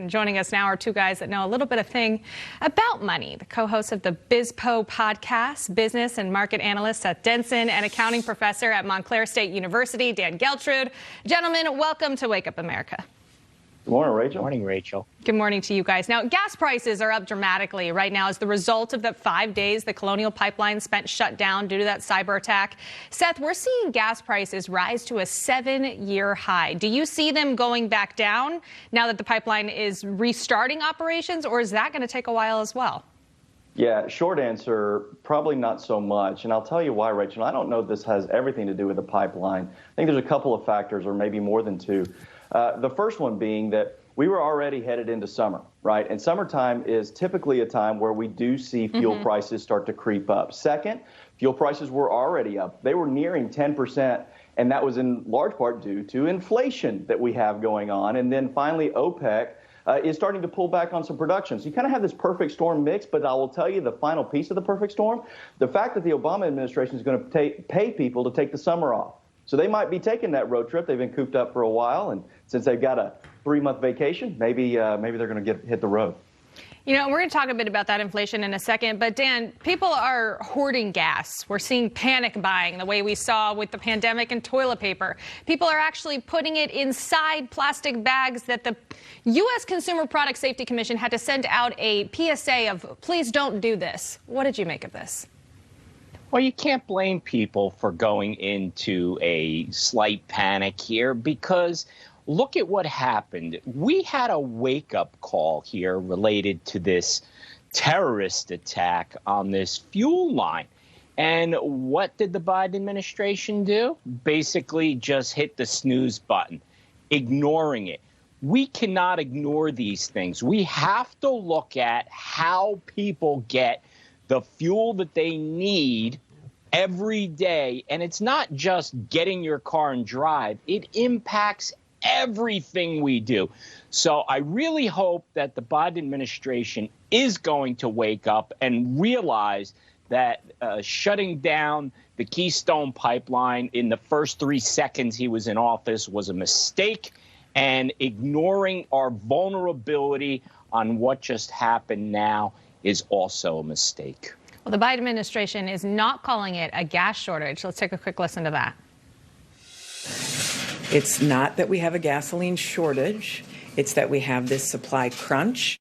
And joining us now are two guys that know a little bit of thing about money. The co-hosts of the BizPo podcast, business and market analyst Seth Denson, and accounting professor at Montclair State University, Dan Geltrude. Gentlemen, welcome to Wake Up America. Good morning, Rachel. Good morning, Rachel. Good morning to you guys. Now, gas prices are up dramatically right now as the result of the 5 days the Colonial Pipeline spent shut down due to that cyber attack. Seth, we're seeing gas prices rise to a 7-year high. Do you see them going back down now that the pipeline is restarting operations, or is that going to take a while as well? Yeah, short answer, probably not so much. And I'll tell you why, Rachel. I don't know if this has everything to do with the pipeline. I think there's a couple of factors, or maybe more than two. The first one being that we were already headed into summer, right? And summertime is typically a time where we do see fuel prices start to creep up. Second, fuel prices were already up. They were nearing 10%, and that was in large part due to inflation that we have going on. And then finally, OPEC is starting to pull back on some production. So you kind of have this perfect storm mix, but I will tell you the final piece of the perfect storm, the fact that the Obama administration is going to pay people to take the summer off. So they might be taking that road trip. They've been cooped up for a while, and since they've got a 3-month vacation, maybe they're going to hit the road. You know, we're going to talk a bit about that inflation in a second, but Dan, people are hoarding gas. We're seeing panic buying the way we saw with the pandemic and toilet paper. People are actually putting it inside plastic bags that the U.S. Consumer Product Safety Commission had to send out a PSA of, please don't do this. What did you make of this? Well, you can't blame people for going into a slight panic here because look at what happened. We had a wake-up call here related to this terrorist attack on this fuel line. And what did the Biden administration do? Basically just hit the snooze button, ignoring it. We cannot ignore these things. We have to look at how people get the fuel that they need every day. And it's not just getting your car and drive. It impacts everything we do. So I really hope that the Biden administration is going to wake up and realize that shutting down the Keystone Pipeline in the first 3 seconds he was in office was a mistake, and ignoring our vulnerability on what just happened now is also a mistake. Well, the Biden administration is not calling it a gas shortage. Let's take a quick listen to that. It's not that we have a gasoline shortage. It's that we have this supply crunch.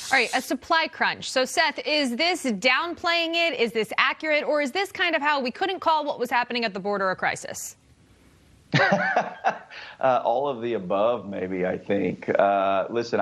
All right, a supply crunch. So, Seth, is this downplaying it? Is this accurate? Or is this kind of how we couldn't call what was happening at the border a crisis? All of the above, maybe, I think. Listen,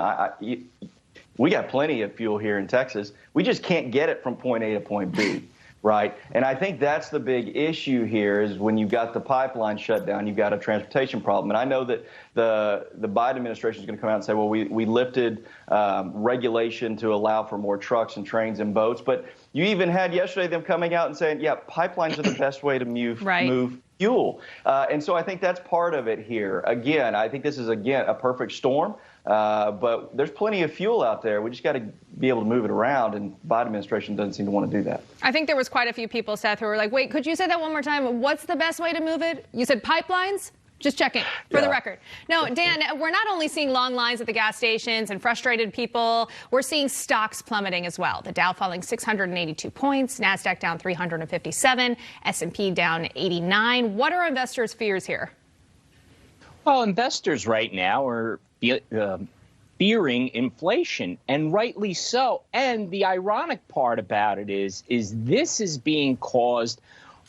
we got plenty of fuel here in Texas. We just can't get it from point A to point B, right? And I think that's the big issue here is when you've got the pipeline shut down, you've got a transportation problem. And I know that the Biden administration is going to come out and say, well, we lifted regulation to allow for more trucks and trains and boats. But you even had yesterday them coming out and saying, yeah, pipelines are the best way to move fuel. And so I think that's part of it here. Again, I think this is, again, a perfect storm. But there's plenty of fuel out there. We just got to be able to move it around, and the Biden administration doesn't seem to want to do that. I think there was quite a few people, Seth, who were like, wait, could you say that one more time? What's the best way to move it? You said pipelines? Just checking for the record. No, Dan, we're not only seeing long lines at the gas stations and frustrated people, we're seeing stocks plummeting as well. The Dow falling 682 points, NASDAQ down 357, S&P down 89. What are investors' fears here? Well, investors right now are fearing inflation, and rightly so. And the ironic part about it is this is being caused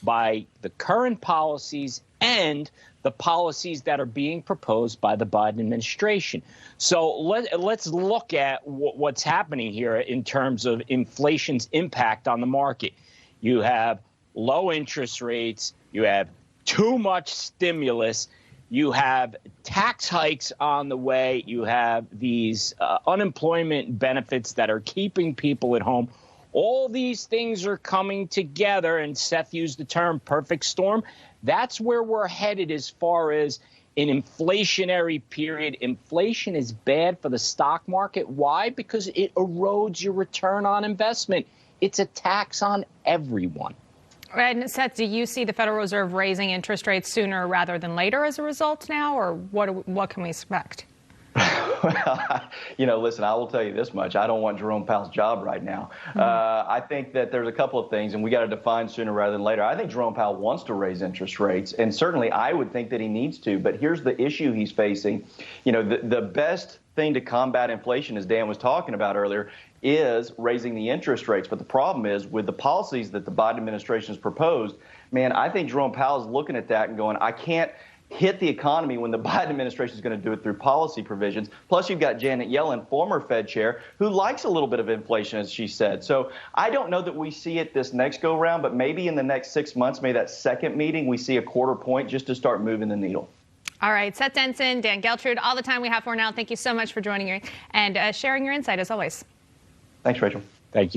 by the current policies and the policies that are being proposed by the Biden administration. So let's look at what's happening here in terms of inflation's impact on the market. You have low interest rates, you have too much stimulus, you have tax hikes on the way, you have these unemployment benefits that are keeping people at home. All these things are coming together, and Seth used the term perfect storm. That's where we're headed as far as an inflationary period. Inflation is bad for the stock market. Why? Because it erodes your return on investment. It's a tax on everyone. And Seth, do you see the Federal Reserve raising interest rates sooner rather than later as a result now, or what can we expect? Well, listen, I will tell you this much. I don't want Jerome Powell's job right now. I think that there's a couple of things, and we got to define sooner rather than later. I think Jerome Powell wants to raise interest rates, and certainly I would think that he needs to. But here's the issue he's facing. The best thing to combat inflation, as Dan was talking about earlier, is raising the interest rates. But the problem is with the policies that the Biden administration has proposed, man, I think Jerome Powell is looking at that and going, I can't hit the economy when the Biden administration is going to do it through policy provisions. Plus, you've got Janet Yellen, former Fed chair, who likes a little bit of inflation, as she said. So I don't know that we see it this next go round, but maybe in the next 6 months, maybe that second meeting, we see a quarter point just to start moving the needle. All right, Seth Denson, Dan Geltrude, all the time we have for now. Thank you so much for joining and sharing your insight as always. Thanks, Rachel. Thank you.